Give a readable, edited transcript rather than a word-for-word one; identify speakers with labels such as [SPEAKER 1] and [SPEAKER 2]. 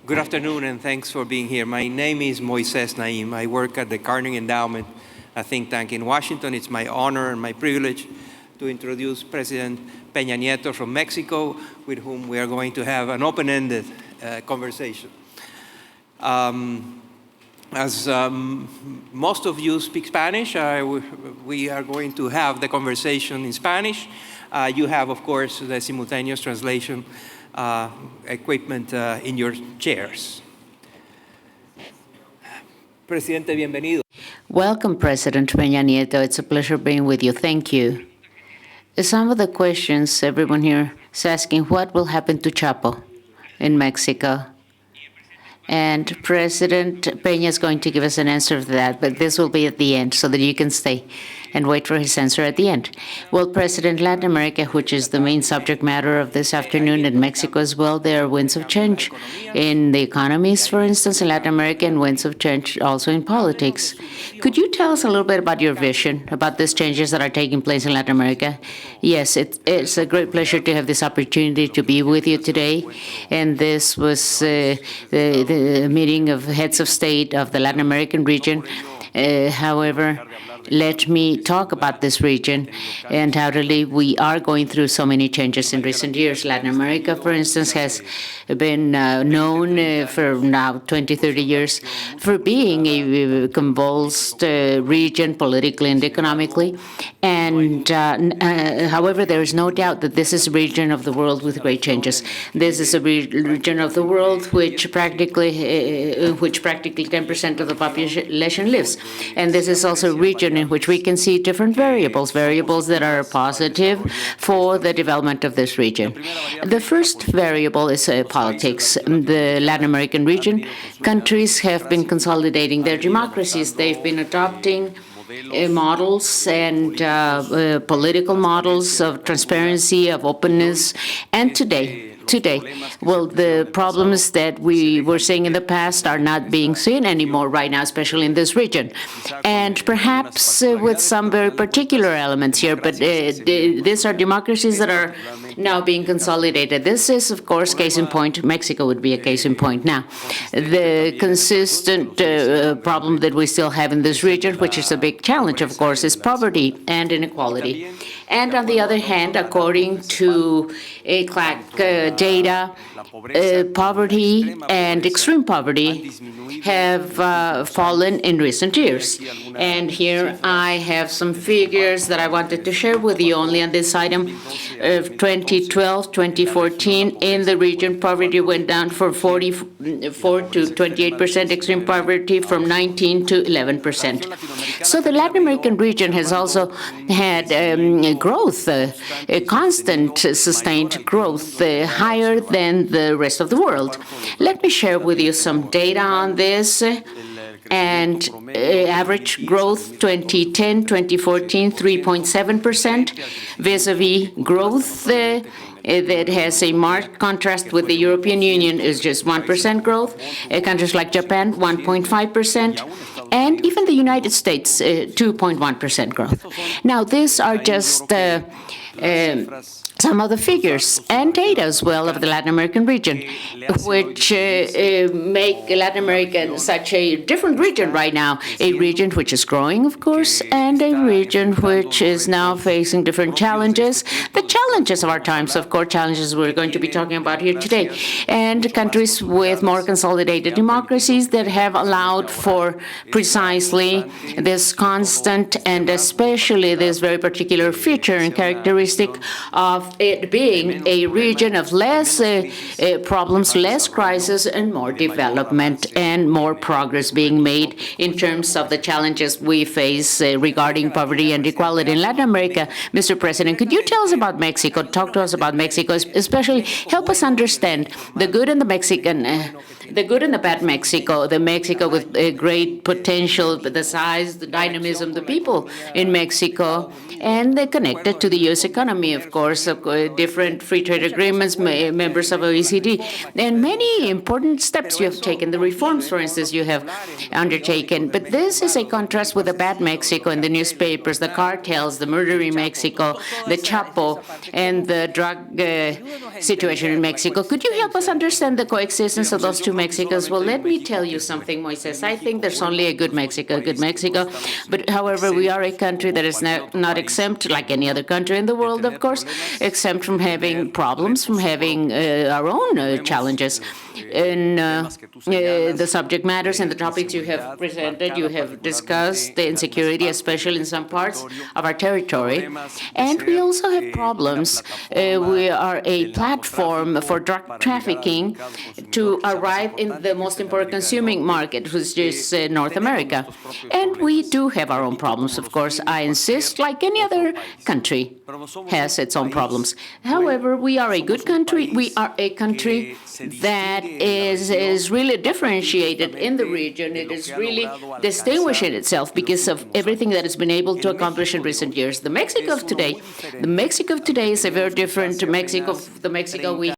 [SPEAKER 1] Good afternoon, and thanks for being here. My name is Moises Naim. I work at the Carnegie Endowment, a think tank in Washington. It's my honor and my privilege to introduce President Pena Nieto from Mexico, with whom we are going to have an open-ended conversation. As most of you speak Spanish, we are going to have the conversation in Spanish. You have, of course, the simultaneous translation equipment in your chairs. Presidente, bienvenido.
[SPEAKER 2] Welcome, President Pena Nieto. It's a pleasure being with you. Thank you. Some of the questions everyone here is asking, what will happen to Chapo in Mexico? And President Pena is going to give us an answer to that, but this will be at the end so that you can stay and wait for his answer at the end. Well, President, Latin America, which is the main subject matter of this afternoon, and Mexico as well, there are winds of change in the economies, for instance, in Latin America, and winds of change also in politics. Could you tell us a little bit about your vision about these changes that are taking place in Latin America? Yes, it's a great pleasure to have this opportunity to be with you today. And this was the meeting of heads of state of the Latin American region. However, let me talk about this region. Undoubtedly, we are going through so many changes in recent years. Latin America, for instance, has been known for now 20, 30 years for being a convulsed region politically and economically. And however, there is no doubt that this is a region of the world with great changes. This is a region of the world which practically 10% of the population lives. And this is also a region in which we can see different variables that are positive for the development of this region. The first variable is politics. The Latin American region, countries have been consolidating their democracies. They've been adopting models and political models of transparency, of openness, and today, well, the problems that we were seeing in the past are not being seen anymore right now, especially in this region. And perhaps with some very particular elements here, but these are democracies that are now being consolidated. This is, of course, case in point. Mexico would be a case in point. Now, the consistent problem that we still have in this region, which is a big challenge, of course, is poverty and inequality. And on the other hand, according to CLAC data, poverty and extreme poverty have fallen in recent years. And here I have some figures that I wanted to share with you only on this item. Of 2012, 2014, in the region, poverty went down from 44 to 28%, extreme poverty from 19 to 11%. So the Latin American region has also had growth, a constant sustained growth, higher than the rest of the world. Let me share with you some data on this. And average growth 2010, 2014, 3.7%, vis-a-vis growth that has a marked contrast with the European Union is just 1% growth. Countries like Japan, 1.5%. And even the United States, 2.1% growth. Now, these are just some of the figures and data as well of the Latin American region, which make Latin America such a different region right now, a region which is growing, of course, and a region which is now facing different challenges. The challenges of our times, of course, challenges we're going to be talking about here today, and countries with more consolidated democracies that have allowed for precisely this constant and especially this very particular feature and characteristic of it being a region of less problems, less crisis, and more development and more progress being made in terms of the challenges we face regarding poverty and equality in Latin America. Mr. President, could you tell us about Mexico, talk to us about Mexico, especially help us understand the good and the Mexican, the good and the bad Mexico, the Mexico with great potential, the size, the dynamism, the people in Mexico, and they're connected to the U.S. economy, of course, different free trade agreements, members of OECD, and many important steps you have taken. The reforms, for instance, you have undertaken. But this is a contrast with the bad Mexico in the newspapers, the cartels, the murder in Mexico, the Chapo, and the drug situation in Mexico. Could you help us understand the coexistence of those two Mexicos. Well, let me tell you something, Moises. I think there's only a good Mexico. But however, we are a country that is not exempt, like any other country in the world, of course, exempt from having problems, from having our own challenges. In the subject matters and the topics you have presented, you have discussed the insecurity, especially in some parts of our territory. And we also have problems. We are a platform for drug trafficking to arrive in the most important consuming market, which is North America. And we do have our own problems, of course. I insist, like any other country has its own problems. However, we are a good country. We are a country that is really differentiated in the region. It is really distinguishing itself because of everything that it's been able to accomplish in recent years. The Mexico of today is a very different Mexico, the Mexico we